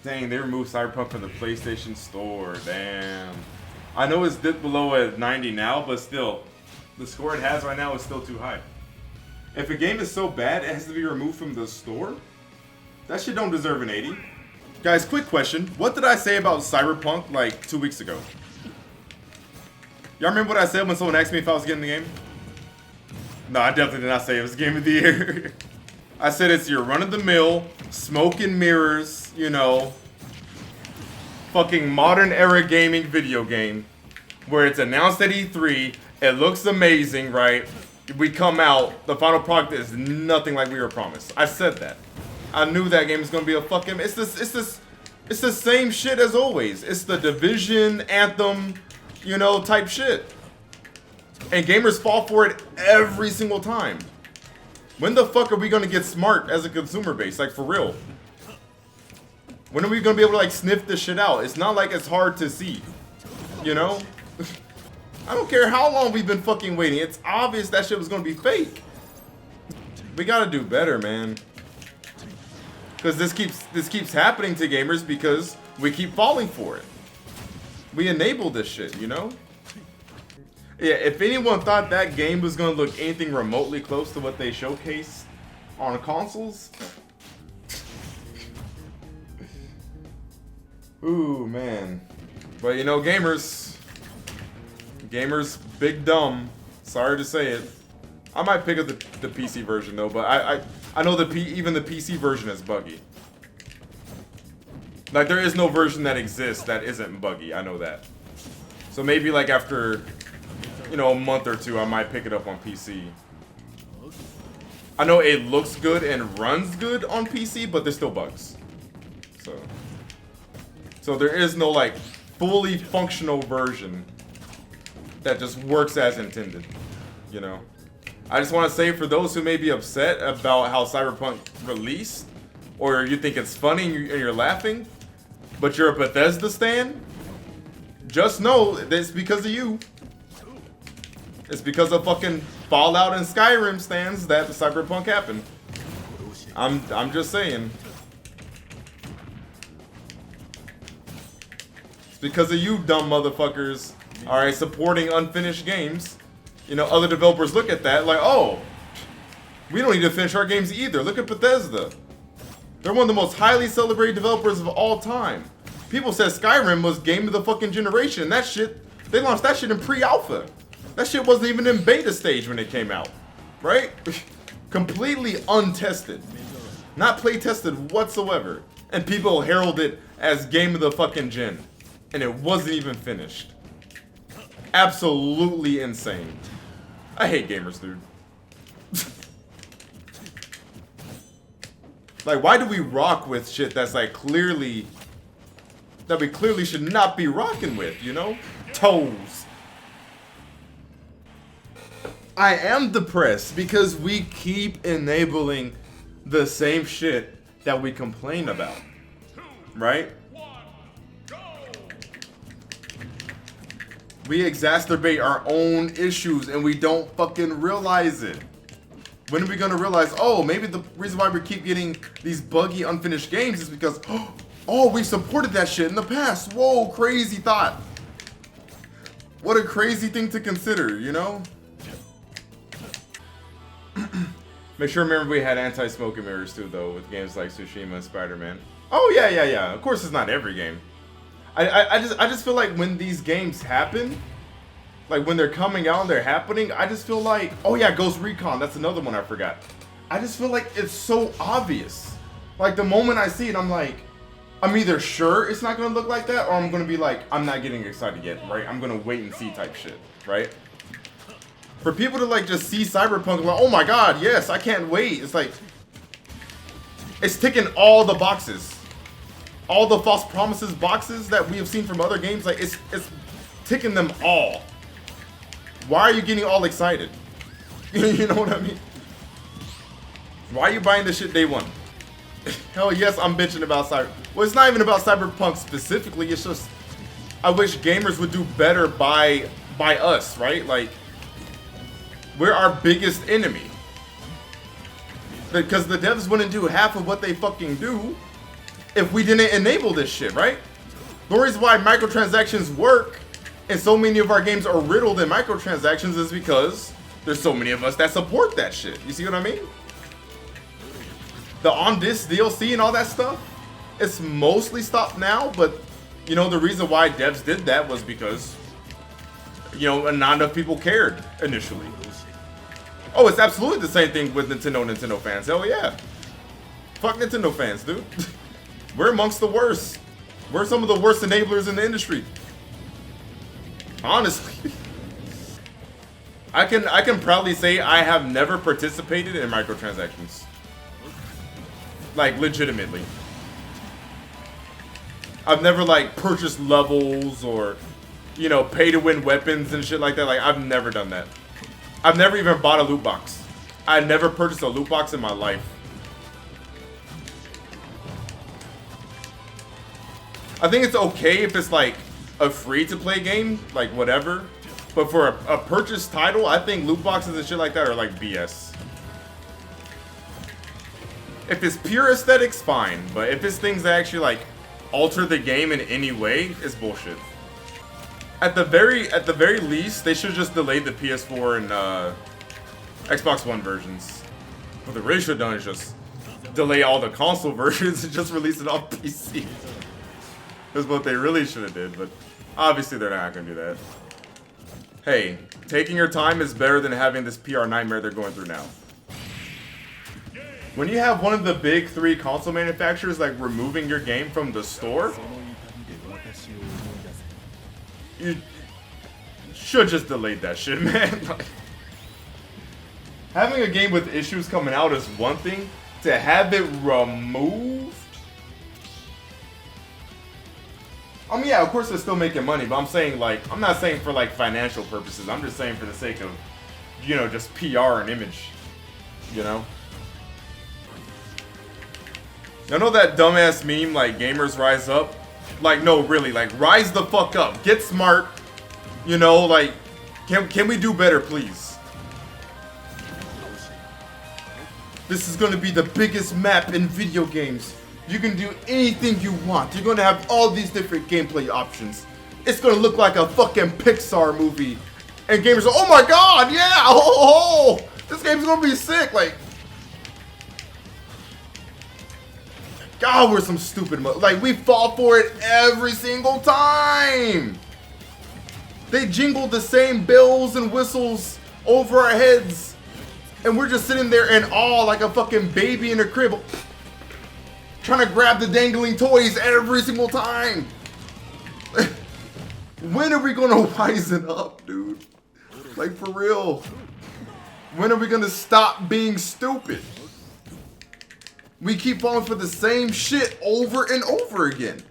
Dang, they removed Cyberpunk from the PlayStation Store. Damn. I know it's dipped below at 90 now, but still, the score it has right now is still too high. If a game is so bad, it has to be removed from the store? That shit don't deserve an 80. Guys, quick question. What did I say about Cyberpunk like 2 weeks ago? Y'all remember what I said when someone asked me if I was getting the game? No, I definitely did not say it was Game of the Year. I said it's your run-of-the-mill, smoke and mirrors, you know, fucking modern era gaming video game where it's announced at E3, it looks amazing, right? We come out, the final product is nothing like we were promised. I said that. I knew that game was gonna be a fucking. It's the same shit as always. It's the Division, Anthem, you know, type shit. And gamers fall for it every single time. When the fuck are we gonna get smart as a consumer base? Like, for real. When are we gonna be able to, like, sniff this shit out? It's not like it's hard to see. You know? I don't care how long we've been fucking waiting. It's obvious that shit was gonna be fake. We gotta do better, man. Because this keeps happening to gamers because we keep falling for it. We enable this shit, you know? Yeah, if anyone thought that game was gonna look anything remotely close to what they showcased on consoles, ooh, man. But you know, gamers, big dumb. Sorry to say it. I might pick up the PC version though, but I know even the PC version is buggy. Like, there is no version that exists that isn't buggy. I know that. So maybe like after, you know, a month or two, I might pick it up on PC. I know it looks good and runs good on PC, but there's still bugs. So there is no like fully functional version that just works as intended, you know. I just want to say, for those who may be upset about how Cyberpunk released, or you think it's funny and you're laughing, but you're a Bethesda stan, just know that it's because of you. It's because of fucking Fallout and Skyrim stands that the Cyberpunk happened. I'm just saying. It's because of you dumb motherfuckers, alright, supporting unfinished games. You know, other developers look at that like, oh, we don't need to finish our games either. Look at Bethesda. They're one of the most highly celebrated developers of all time. People said Skyrim was game of the fucking generation. That shit, they launched that shit in pre-alpha. That shit wasn't even in beta stage when it came out, right? Completely untested. Not play tested whatsoever. And people herald it as game of the fucking gen. And it wasn't even finished. Absolutely insane. I hate gamers, dude. Like, why do we rock with shit that's like clearly, that we clearly should not be rocking with, you know? Toes. I am depressed because we keep enabling the same shit that we complain about, right? We exacerbate our own issues and we don't fucking realize it. When are we gonna realize, oh, maybe the reason why we keep getting these buggy unfinished games is because, oh, we supported that shit in the past. Whoa, crazy thought. What a crazy thing to consider, you know? Make sure remember we had anti-smoking mirrors too, though, with games like Tsushima and Spider-Man. Oh yeah. Of course, it's not every game. I just feel like when these games happen, like when they're coming out and they're happening, I just feel like, oh yeah, Ghost Recon, that's another one I forgot. I just feel like it's so obvious. Like the moment I see it, I'm like, I'm either sure it's not gonna look like that, or I'm gonna be like, I'm not getting excited yet, right? I'm gonna wait and see type shit, right? For people to like just see Cyberpunk like, oh my god, yes, I can't wait. It's like, it's ticking all the boxes. All the false promises boxes that we have seen from other games, like it's ticking them all. Why are you getting all excited? You know what I mean? Why are you buying this shit day one? Hell yes, I'm bitching about well, it's not even about Cyberpunk specifically, it's just I wish gamers would do better by us, right? Like, we're our biggest enemy. Because the devs wouldn't do half of what they fucking do if we didn't enable this shit, right? The reason why microtransactions work and so many of our games are riddled in microtransactions is because there's so many of us that support that shit. You see what I mean? The on this DLC and all that stuff, it's mostly stopped now, but you know, the reason why devs did that was because, you know, not enough people cared initially. Oh, it's absolutely the same thing with Nintendo fans. Hell yeah. Fuck Nintendo fans, dude. We're amongst the worst. We're some of the worst enablers in the industry. Honestly. I can proudly say I have never participated in microtransactions. Like, legitimately. I've never, like, purchased levels or, you know, pay to win weapons and shit like that. Like, I've never done that. I've never even bought a loot box. I never purchased a loot box in my life. I think it's okay if it's, like, a free-to-play game, like, whatever. But for a purchased title, I think loot boxes and shit like that are, like, BS. If it's pure aesthetics, fine. But if it's things that actually, like, alter the game in any way, it's bullshit. At the very least, they should just delay the PS4 and Xbox One versions. What they really should have done is just delay all the console versions and just release it on PC. That's what they really should have did, but obviously they're not gonna do that. Hey, taking your time is better than having this PR nightmare they're going through now. When you have one of the big three console manufacturers like removing your game from the store, you should just delete that shit, man. Like, having a game with issues coming out is one thing. To have it removed, I mean, yeah, of course they're still making money, but I'm saying, like, I'm not saying for, like, financial purposes. I'm just saying for the sake of, you know, just PR and image, you know? I know that dumbass meme, like, gamers rise up. Like, no, really, like, rise the fuck up. Get smart, you know, like, can we do better, please? This is gonna be the biggest map in video games. You can do anything you want. You're gonna have all these different gameplay options. It's gonna look like a fucking Pixar movie. And gamers are, oh my god, yeah, oh, this game's gonna be sick. Like, God, we're some stupid, like, we fall for it every single time. They jingle the same bells and whistles over our heads. And we're just sitting there in awe like a fucking baby in a crib, trying to grab the dangling toys every single time. When are we gonna wisen up, dude? Like, for real. When are we gonna stop being stupid? We keep falling for the same shit over and over again.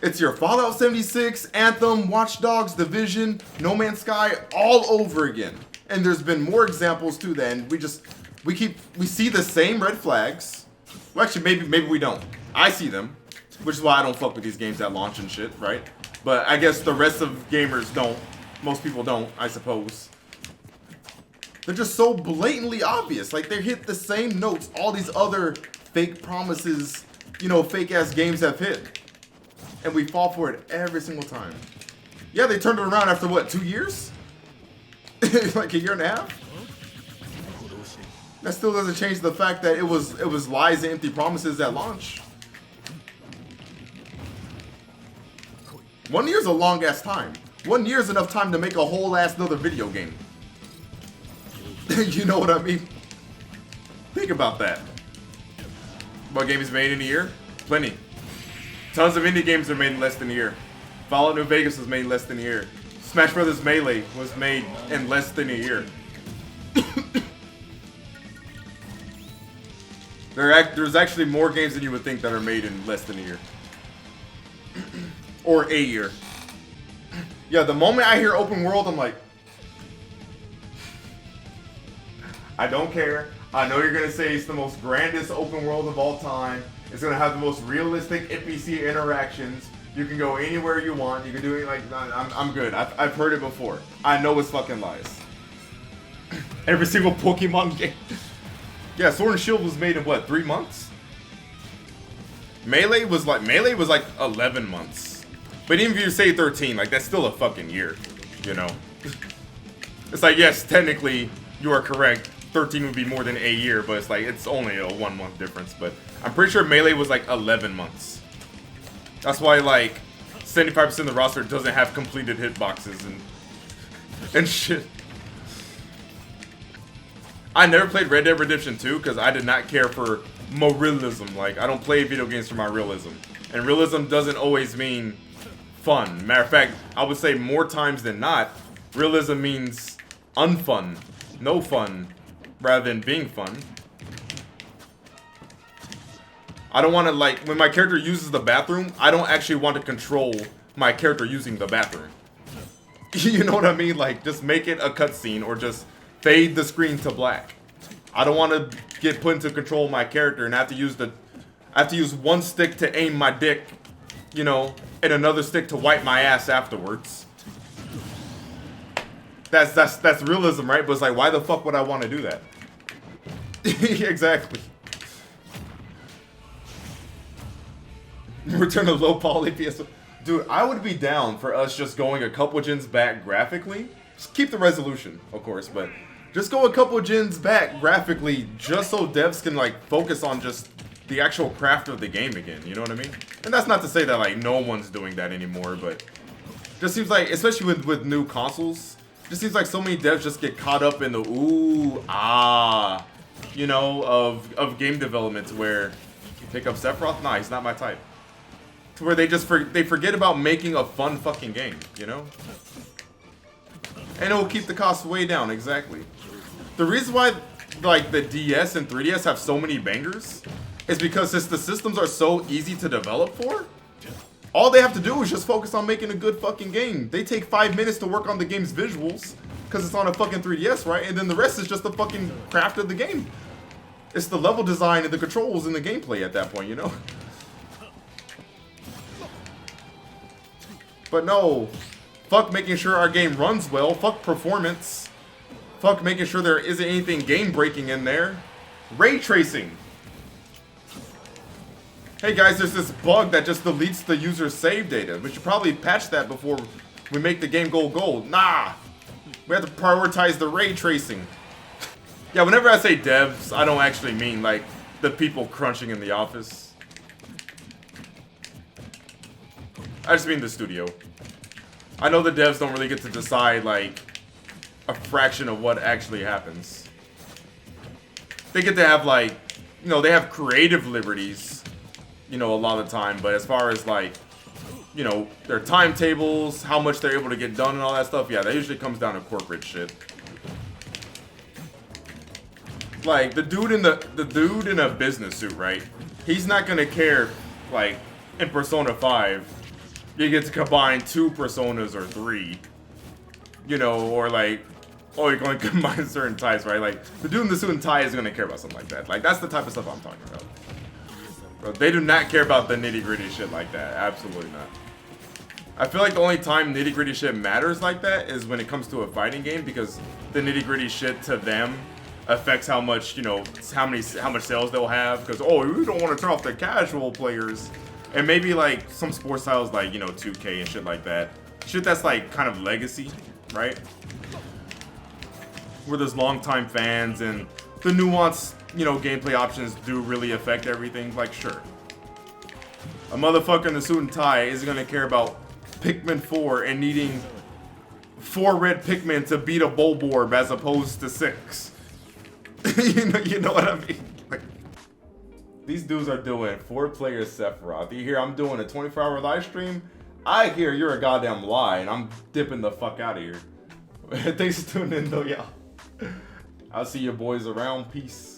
It's your Fallout 76, Anthem, Watch Dogs, Division, No Man's Sky, all over again. And there's been more examples too. Then we see the same red flags. Well, actually, maybe we don't. I see them, which is why I don't fuck with these games at launch and shit, right? But I guess the rest of gamers don't. Most people don't, I suppose. They're just so blatantly obvious. Like, they hit the same notes all these other fake promises, you know, fake ass games have hit. And we fall for it every single time. Yeah, they turned it around after what, 2 years? Like a year and a half? That still doesn't change the fact that it was lies and empty promises at launch. 1 year's a long ass time. 1 year's enough time to make a whole ass another video game. You know what I mean? Think about that. What game is made in a year? Plenty. Tons of indie games are made in less than a year. Fallout New Vegas was made in less than a year. Smash Brothers Melee was made in less than a year. There's actually more games than you would think that are made in less than a year. Or a year. Yeah, the moment I hear open world, I'm like, I don't care. I know you're gonna say it's the most grandest open world of all time. It's gonna have the most realistic NPC interactions. You can go anywhere you want. You can do it like, I'm good. I've heard it before. I know it's fucking lies. Every single Pokemon game. Yeah, Sword and Shield was made in what, 3 months? Melee was like 11 months. But even if you say 13, like that's still a fucking year, you know. It's like, yes, technically you are correct. 13 would be more than a year, but it's like it's only a 1 month difference. But I'm pretty sure Melee was like 11 months. That's why like 75% of the roster doesn't have completed hitboxes and shit. I never played Red Dead Redemption 2 because I did not care for my realism. Like, I don't play video games for my realism. And realism doesn't always mean fun. Matter of fact, I would say more times than not, realism means unfun, no fun, rather than being fun. I don't want to, like, when my character uses the bathroom, I don't actually want to control my character using the bathroom. You know what I mean? Like, just make it a cutscene or just fade the screen to black. I don't want to get put into control of my character and have to use one stick to aim my dick, you know, and another stick to wipe my ass afterwards. That's realism, right? But it's like, why the fuck would I want to do that? Exactly. Return to low poly PS. Dude, I would be down for us just going a couple gens back graphically. Just keep the resolution, of course, but just go a couple gens back graphically just so devs can like focus on just the actual craft of the game again, you know what I mean? And that's not to say that like no one's doing that anymore, but just seems like, especially with new consoles, just seems like so many devs just get caught up in the ooh, ah, you know, of game development where pick up Sephiroth? Nah, he's not my type. To where they just they forget about making a fun fucking game, you know? And it will keep the cost way down, exactly. The reason why like the DS and 3DS have so many bangers is because since the systems are so easy to develop for, all they have to do is just focus on making a good fucking game. They take 5 minutes to work on the game's visuals because it's on a fucking 3DS, right? And then the rest is just the fucking craft of the game. It's the level design and the controls and the gameplay at that point, you know? But no, fuck making sure our game runs well, fuck performance, fuck making sure there isn't anything game-breaking in there. Ray tracing. Hey guys, there's this bug that just deletes the user's save data. We should probably patch that before we make the game go gold. Nah, we have to prioritize the ray tracing. Yeah, whenever I say devs, I don't actually mean like the people crunching in the office. I just mean the studio. I know the devs don't really get to decide like a fraction of what actually happens. They get to have like, you know, they have creative liberties, you know, a lot of the time, but as far as like, you know, their timetables, how much they're able to get done and all that stuff, yeah, that usually comes down to corporate shit. Like the dude in a business suit, right? He's not gonna care like in Persona 5 you get to combine 2 personas or 3, you know, or like, oh, you're going to combine certain types, right? Like the dude in the suit and tie is gonna care about something like that. Like that's the type of stuff I'm talking about. Bro, they do not care about the nitty gritty shit like that. Absolutely not. I feel like the only time nitty gritty shit matters like that is when it comes to a fighting game, because the nitty gritty shit to them affects how much, you know, how much sales they'll have. Because oh, we don't want to turn off the casual players, and maybe like some sports titles like, you know, 2K and shit like that. Shit that's like kind of legacy, right? Where there's longtime fans and the nuanced, you know, gameplay options do really affect everything. Like sure, a motherfucker in the suit and tie isn't gonna care about Pikmin 4 and needing 4 red Pikmin to beat a Bulborb as opposed to 6. you know what I mean? Like, these dudes are doing 4-player Sephiroth. You hear I'm doing a 24-hour live stream? I hear you're a goddamn lie, and I'm dipping the fuck out of here. Thanks for tuning in, though, y'all. I'll see you boys around. Peace.